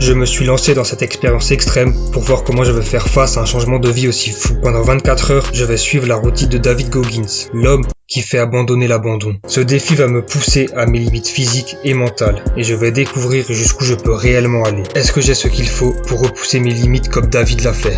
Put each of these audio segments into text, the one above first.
Je me suis lancé dans cette expérience extrême pour voir comment je vais faire face à un changement de vie aussi fou. Pendant 24 heures, je vais suivre la routine de David Goggins, l'homme qui fait abandonner l'abandon. Ce défi va me pousser à mes limites physiques et mentales, et je vais découvrir jusqu'où je peux réellement aller. Est-ce que j'ai ce qu'il faut pour repousser mes limites comme David l'a fait ?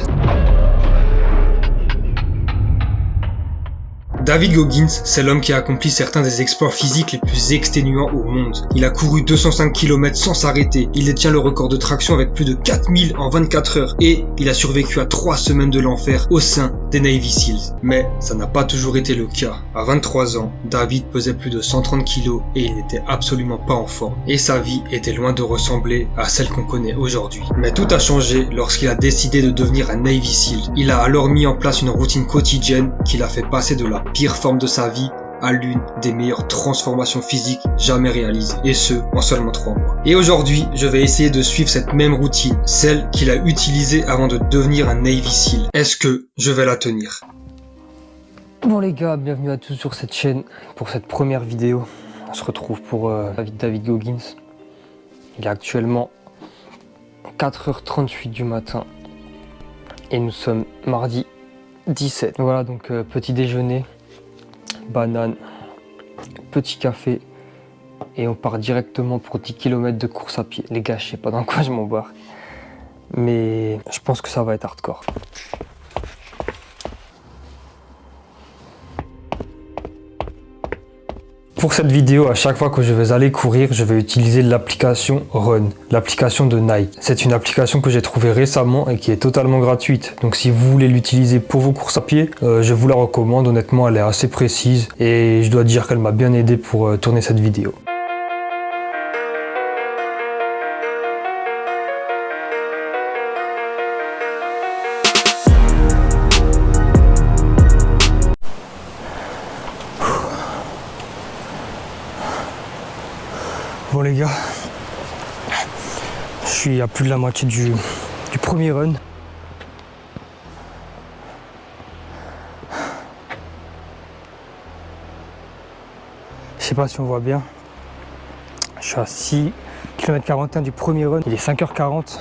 David Goggins, c'est l'homme qui a accompli certains des exploits physiques les plus exténuants au monde. Il a couru 205 km sans s'arrêter, il détient le record de traction avec plus de 4000 en 24 heures et il a survécu à 3 semaines de l'enfer au sein des Navy Seals. Mais ça n'a pas toujours été le cas. À 23 ans, David pesait plus de 130 kg et il n'était absolument pas en forme. Et sa vie était loin de ressembler à celle qu'on connaît aujourd'hui. Mais tout a changé lorsqu'il a décidé de devenir un Navy Seal. Il a alors mis en place une routine quotidienne qui l'a fait passer de la pire forme de sa vie à l'une des meilleures transformations physiques jamais réalisées, et ce, en seulement 3 mois. Et aujourd'hui, je vais essayer de suivre cette même routine, celle qu'il a utilisée avant de devenir un Navy Seal. Est-ce que je vais la tenir ? Bon les gars, bienvenue à tous sur cette chaîne pour cette première vidéo. On se retrouve pour David Goggins. Il est actuellement 4h38 du matin et nous sommes mardi 17. Voilà, donc petit déjeuner, banane, petit café et on part directement pour 10 km de course à pied. Les gars, je sais pas dans quoi je m'embarque, mais je pense que ça va être hardcore. Pour cette vidéo, à chaque fois que je vais aller courir, je vais utiliser l'application Run, l'application de Nike. C'est une application que j'ai trouvée récemment et qui est totalement gratuite. Donc si vous voulez l'utiliser pour vos courses à pied, je vous la recommande. Honnêtement, elle est assez précise et je dois dire qu'elle m'a bien aidé pour tourner cette vidéo. Bon les gars, je suis à plus de la moitié du premier run. Je sais pas si on voit bien. Je suis à 6 km 41 du premier run. Il est 5h40.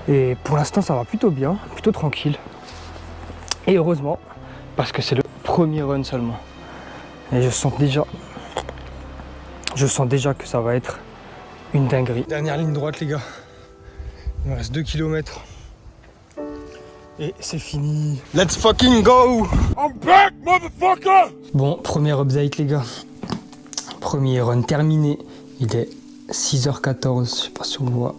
Et pour l'instant ça va plutôt bien, plutôt tranquille. Et heureusement, parce que c'est le premier run seulement. Et je sens déjà que ça va être une dinguerie. Dernière ligne droite les gars. Il me reste 2 km. Et c'est fini. Let's fucking go! I'm back, motherfucker! Bon, premier update les gars. Premier run terminé. Il est 6h14, je sais pas si on voit.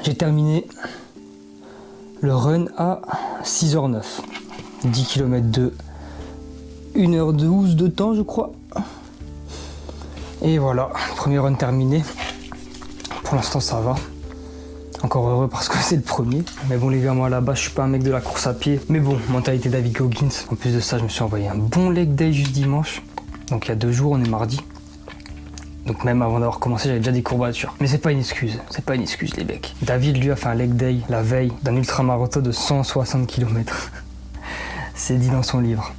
J'ai terminé le run à 6h09. 10 km de 1h12 de temps je crois. Et voilà, premier run terminé. Pour l'instant ça va. Encore heureux parce que c'est le premier. Mais bon les gars, moi là-bas je suis pas un mec de la course à pied. Mais bon, mentalité David Goggins. En plus de ça, je me suis envoyé un bon leg day juste dimanche. Donc il y a 2 jours, on est mardi. Donc même avant d'avoir commencé, j'avais déjà des courbatures. Mais c'est pas une excuse, les mecs. David lui a fait un leg day la veille d'un ultramarathon de 160 km. C'est dit dans son livre.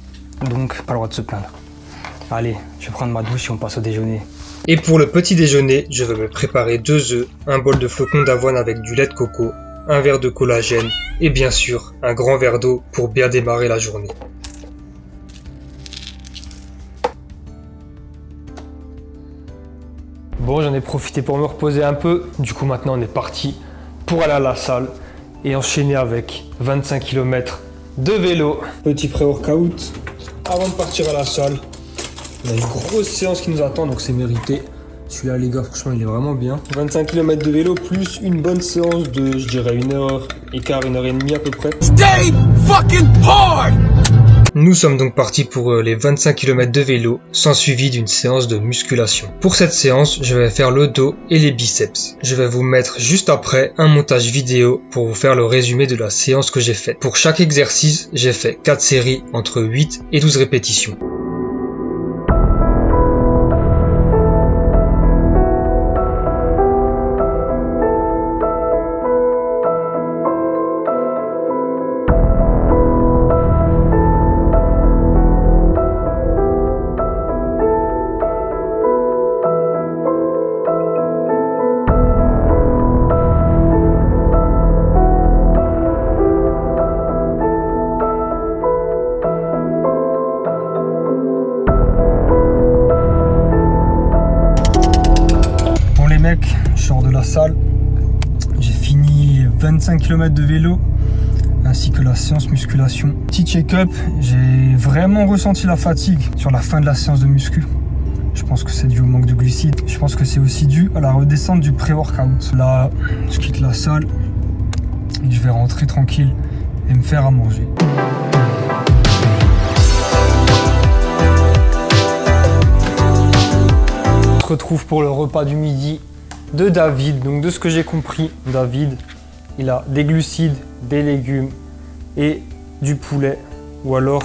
Donc pas le droit de se plaindre. Allez, je vais prendre ma douche et on passe au déjeuner. Et pour le petit déjeuner, je vais me préparer 2 œufs, un bol de flocons d'avoine avec du lait de coco, un verre de collagène et bien sûr un grand verre d'eau pour bien démarrer la journée. Bon, j'en ai profité pour me reposer un peu. Du coup maintenant on est parti pour aller à la salle et enchaîner avec 25 km de vélo. Petit pré-workout avant de partir à la salle. On a une grosse séance qui nous attend, donc c'est mérité. Celui-là, les gars, franchement, il est vraiment bien. 25 km de vélo, plus une bonne séance de, je dirais, 1h15, 1h30 à peu près. Stay fucking hard! Nous sommes donc partis pour les 25 km de vélo, sans suivi d'une séance de musculation. Pour cette séance, je vais faire le dos et les biceps. Je vais vous mettre juste après un montage vidéo pour vous faire le résumé de la séance que j'ai faite. Pour chaque exercice, j'ai fait 4 séries entre 8 et 12 répétitions. mec, je sors de la salle. J'ai fini 25 km de vélo ainsi que la séance musculation. Petit check-up, j'ai vraiment ressenti la fatigue sur la fin de la séance de muscu. Je pense que c'est dû au manque de glucides. Je pense que c'est aussi dû à la redescente du pré-workout. Là, je quitte la salle et je vais rentrer tranquille et me faire à manger. On se retrouve pour le repas du midi de David. Donc de ce que j'ai compris, David, il a des glucides, des légumes et du poulet ou alors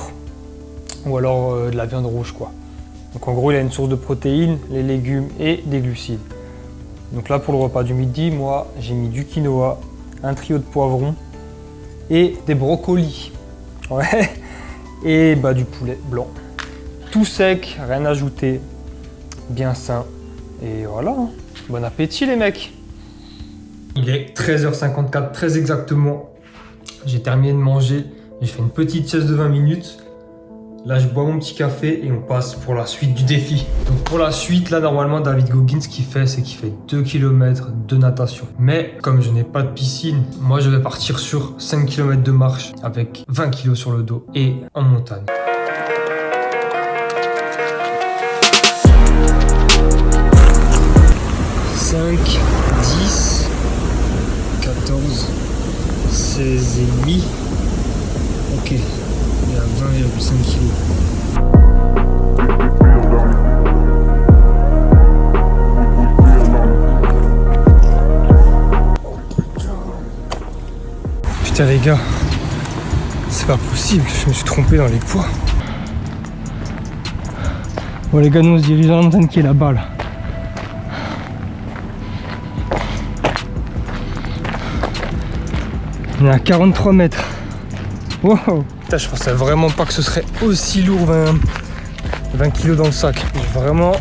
de la viande rouge quoi. Donc en gros, il a une source de protéines, les légumes et des glucides. Donc là, pour le repas du midi, moi, j'ai mis du quinoa, un trio de poivrons et des brocolis. Ouais. Et bah, du poulet blanc. Tout sec, rien ajouté, bien sain. Et voilà, bon appétit les mecs. Il est 13h54, très exactement. J'ai terminé de manger, j'ai fait une petite sieste de 20 minutes. Là, je bois mon petit café et on passe pour la suite du défi. Donc pour la suite, là, normalement, David Goggins, ce qu'il fait, c'est qu'il fait 2 km de natation. Mais comme je n'ai pas de piscine, moi, je vais partir sur 5 km de marche avec 20 kg sur le dos et en montagne. « 5, 10, 14, 16 et demi. Ok. Il y a 20,5 kg. Putain les gars, c'est pas possible, je me suis trompé dans les poids. Bon les gars, nous on se dirige dans la montagne qui est là-bas là. On est à 43 mètres. Wow. Putain, je pensais vraiment pas que ce serait aussi lourd 20 kg dans le sac. J'ai vraiment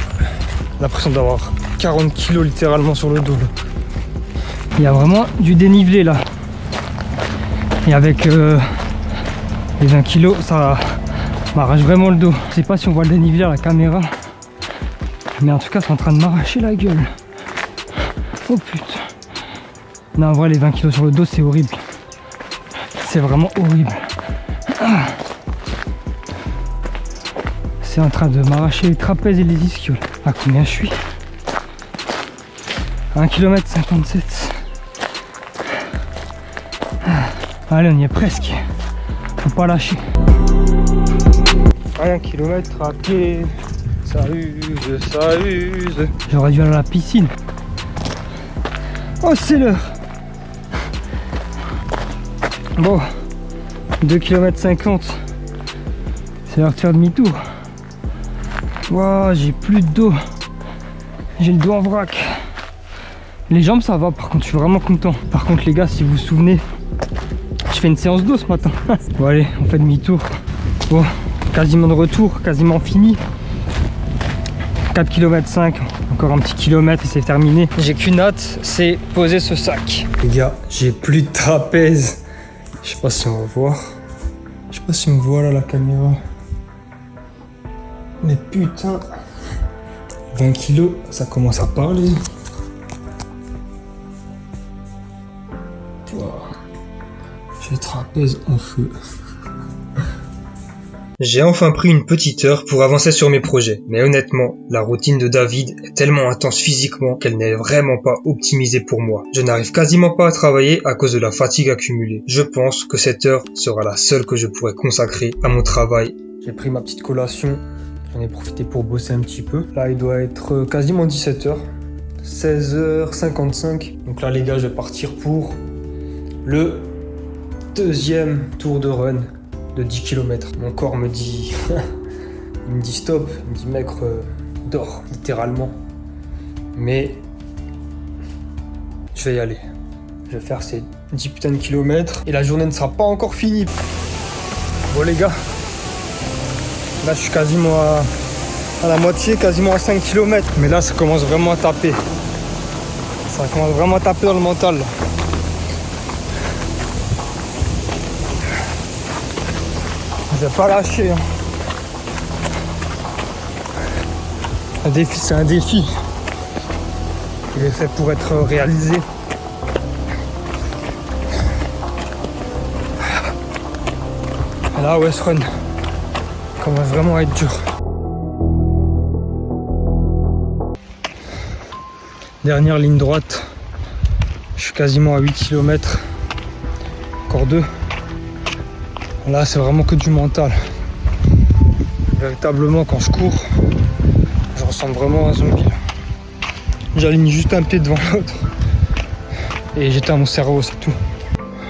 l'impression d'avoir 40 kg littéralement sur le dos. Là. Il y a vraiment du dénivelé là. Et avec les 20 kg, ça m'arrache vraiment le dos. Je sais pas si on voit le dénivelé à la caméra. Mais en tout cas, c'est en train de m'arracher la gueule. Oh putain. Non, en vrai, les 20 kg sur le dos, c'est horrible. C'est vraiment horrible. C'est en train de m'arracher les trapèzes et les ischios. À combien je suis? 1 km 57. Allez, on y est presque. Faut pas lâcher. 1 km à pied. Ça use, ça use. J'aurais dû aller à la piscine. Oh, c'est l'heure. Bon, 2 km 50. C'est l'heure de faire demi-tour. Waouh, j'ai plus de dos. J'ai le dos en vrac. Les jambes ça va, par contre je suis vraiment content. Par contre les gars, si vous vous souvenez, je fais une séance d'eau ce matin. Bon allez, on fait demi-tour. Bon, quasiment de retour, quasiment fini. 4 km 5, encore un petit kilomètre et c'est terminé. J'ai qu'une hâte, c'est poser ce sac. Les gars, j'ai plus de trapèze. Je sais pas si on va voir. Je sais pas si on voit là la caméra. Mais putain, 20 kilos, ça commence à parler. Wow. J'ai le trapèze en feu. J'ai enfin pris une petite heure pour avancer sur mes projets, mais honnêtement, la routine de David est tellement intense physiquement qu'elle n'est vraiment pas optimisée pour moi. Je n'arrive quasiment pas à travailler à cause de la fatigue accumulée. Je pense que cette heure sera la seule que je pourrai consacrer à mon travail. J'ai pris ma petite collation, j'en ai profité pour bosser un petit peu. Là, il doit être quasiment 17h, 16h55. Donc là, les gars, je vais partir pour le deuxième tour de run de 10 km. Mon corps me dit il me dit stop, il me dit mec dors littéralement, mais je vais y aller. Je vais faire ces 10 putains de kilomètres et la journée ne sera pas encore finie. Bon les gars, là je suis quasiment à la moitié, quasiment à 5 km, mais là ça commence vraiment à taper. Ça commence vraiment à taper dans le mental là. Je vais pas lâcher. Hein. Un défi, c'est un défi. Il est fait pour être réalisé. Et là, ouais, ce run commence vraiment à être dur. Dernière ligne droite. Je suis quasiment à 8 km. Encore 2. Là, c'est vraiment que du mental. Véritablement, quand je cours, je ressemble vraiment à un zombie. J'aligne juste un pied devant l'autre. Et j'éteins mon cerveau, c'est tout.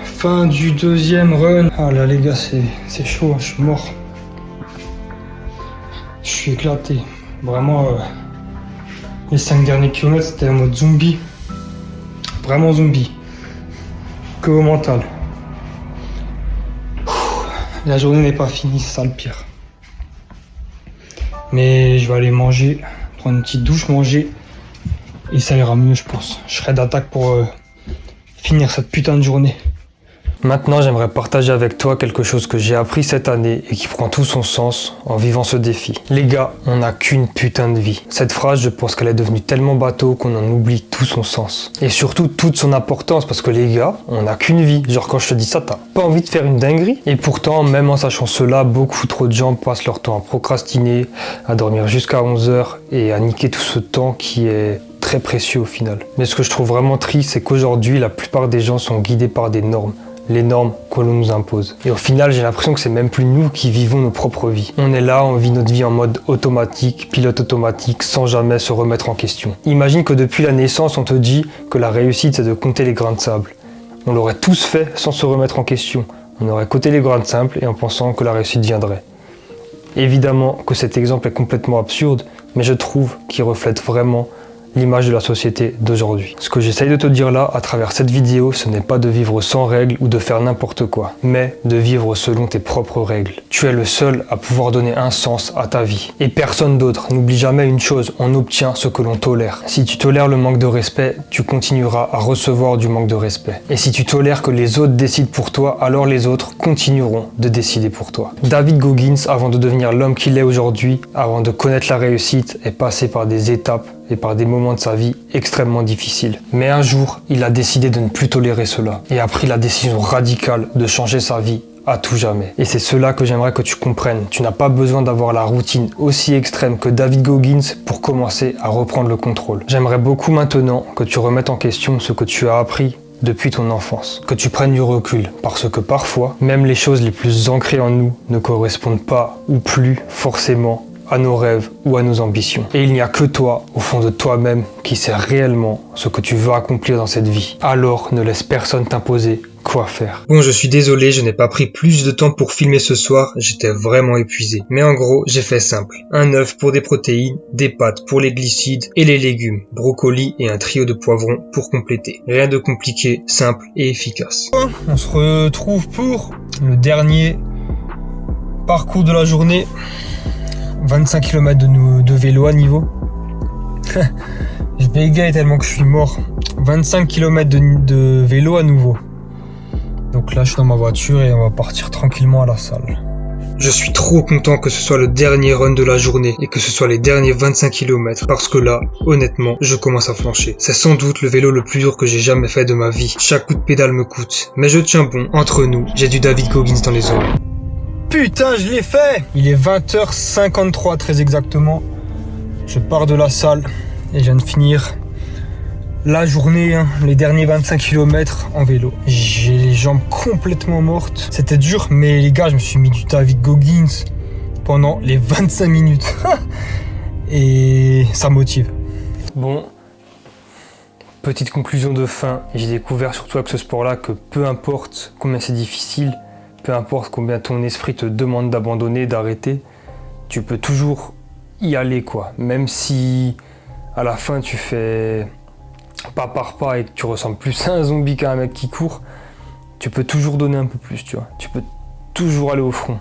Fin du deuxième run. Ah là, les gars, c'est chaud, je suis mort. Je suis éclaté. Vraiment, les 5 derniers kilomètres, c'était en mode zombie. Vraiment zombie. Que au mental. La journée n'est pas finie, c'est ça le pire. Mais je vais aller manger, prendre une petite douche, manger. Et ça ira mieux, je pense. Je serai d'attaque pour finir cette putain de journée. Maintenant, j'aimerais partager avec toi quelque chose que j'ai appris cette année et qui prend tout son sens en vivant ce défi. Les gars, on n'a qu'une putain de vie. Cette phrase, je pense qu'elle est devenue tellement bateau qu'on en oublie tout son sens. Et surtout toute son importance parce que les gars, on n'a qu'une vie. Genre quand je te dis ça, t'as pas envie de faire une dinguerie. Et pourtant, même en sachant cela, beaucoup trop de gens passent leur temps à procrastiner, à dormir jusqu'à 11h et à niquer tout ce temps qui est très précieux au final. Mais ce que je trouve vraiment triste, c'est qu'aujourd'hui, la plupart des gens sont guidés par des normes. Les normes que l'on nous impose. Et au final, j'ai l'impression que c'est même plus nous qui vivons nos propres vies. On est là, on vit notre vie en mode automatique, pilote automatique, sans jamais se remettre en question. Imagine que depuis la naissance, on te dit que la réussite, c'est de compter les grains de sable. On l'aurait tous fait sans se remettre en question. On aurait compté les grains de sable et en pensant que la réussite viendrait. Évidemment que cet exemple est complètement absurde, mais je trouve qu'il reflète vraiment l'image de la société d'aujourd'hui. Ce que j'essaye de te dire là, à travers cette vidéo, ce n'est pas de vivre sans règles ou de faire n'importe quoi, mais de vivre selon tes propres règles. Tu es le seul à pouvoir donner un sens à ta vie. Et personne d'autre. N'oublie jamais une chose, on obtient ce que l'on tolère. Si tu tolères le manque de respect, tu continueras à recevoir du manque de respect. Et si tu tolères que les autres décident pour toi, alors les autres continueront de décider pour toi. David Goggins, avant de devenir l'homme qu'il est aujourd'hui, avant de connaître la réussite, est passé par des étapes et par des moments de sa vie extrêmement difficiles. Mais un jour, il a décidé de ne plus tolérer cela et a pris la décision radicale de changer sa vie à tout jamais. Et c'est cela que j'aimerais que tu comprennes. Tu n'as pas besoin d'avoir la routine aussi extrême que David Goggins pour commencer à reprendre le contrôle. J'aimerais beaucoup maintenant que tu remettes en question ce que tu as appris depuis ton enfance, que tu prennes du recul, parce que parfois, même les choses les plus ancrées en nous ne correspondent pas ou plus forcément à nos rêves ou à nos ambitions. Et il n'y a que toi, au fond de toi-même, qui sais réellement ce que tu veux accomplir dans cette vie. Alors ne laisse personne t'imposer quoi faire. Bon, je suis désolé, je n'ai pas pris plus de temps pour filmer ce soir, j'étais vraiment épuisé. Mais en gros, j'ai fait simple. Un œuf pour des protéines, des pâtes pour les glucides et les légumes, brocoli et un trio de poivrons pour compléter. Rien de compliqué, simple et efficace. On se retrouve pour le dernier parcours de la journée. 25 km de vélo à niveau. Je bégaye tellement que je suis mort. 25 km de vélo à nouveau. Donc là, je suis dans ma voiture et on va partir tranquillement à la salle. Je suis trop content que ce soit le dernier run de la journée et que ce soit les derniers 25 km parce que là, honnêtement, je commence à flancher. C'est sans doute le vélo le plus dur que j'ai jamais fait de ma vie. Chaque coup de pédale me coûte. Mais je tiens bon. Entre nous, j'ai du David Goggins dans les oreilles. Putain, je l'ai fait! Il est 20h53 très exactement. Je pars de la salle et je viens de finir la journée, les derniers 25 km en vélo. J'ai les jambes complètement mortes. C'était dur, mais les gars, je me suis mis du David Goggins pendant les 25 minutes. Et ça motive. Bon, petite conclusion de fin. J'ai découvert surtout avec ce sport-là que peu importe combien c'est difficile, peu importe combien ton esprit te demande d'abandonner, d'arrêter, tu peux toujours y aller, quoi. Même si à la fin tu fais pas par pas et que tu ressembles plus à un zombie qu'à un mec qui court, tu peux toujours donner un peu plus, tu vois. Tu peux toujours aller au front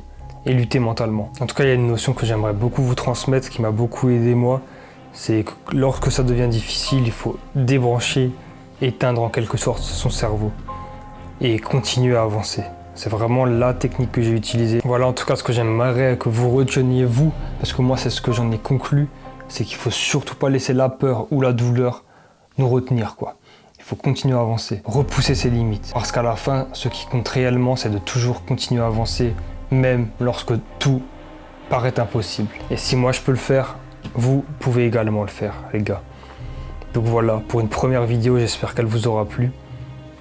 et lutter mentalement. En tout cas, il y a une notion que j'aimerais beaucoup vous transmettre, qui m'a beaucoup aidé moi, c'est que lorsque ça devient difficile, il faut débrancher, éteindre en quelque sorte son cerveau et continuer à avancer. C'est vraiment la technique que j'ai utilisée. Voilà en tout cas ce que j'aimerais que vous reteniez vous, parce que moi c'est ce que j'en ai conclu, c'est qu'il faut surtout pas laisser la peur ou la douleur nous retenir, quoi. Il faut continuer à avancer, repousser ses limites. Parce qu'à la fin, ce qui compte réellement, c'est de toujours continuer à avancer, même lorsque tout paraît impossible. Et si moi je peux le faire, vous pouvez également le faire, les gars. Donc voilà, pour une première vidéo, j'espère qu'elle vous aura plu.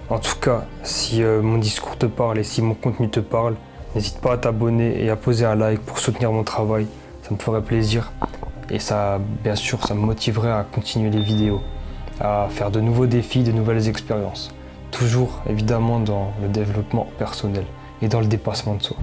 En tout cas, si mon discours te parle et si mon contenu te parle, n'hésite pas à t'abonner et à poser un like pour soutenir mon travail. Ça me ferait plaisir. Et ça, bien sûr, ça me motiverait à continuer les vidéos, à faire de nouveaux défis, de nouvelles expériences. Toujours, évidemment, dans le développement personnel et dans le dépassement de soi.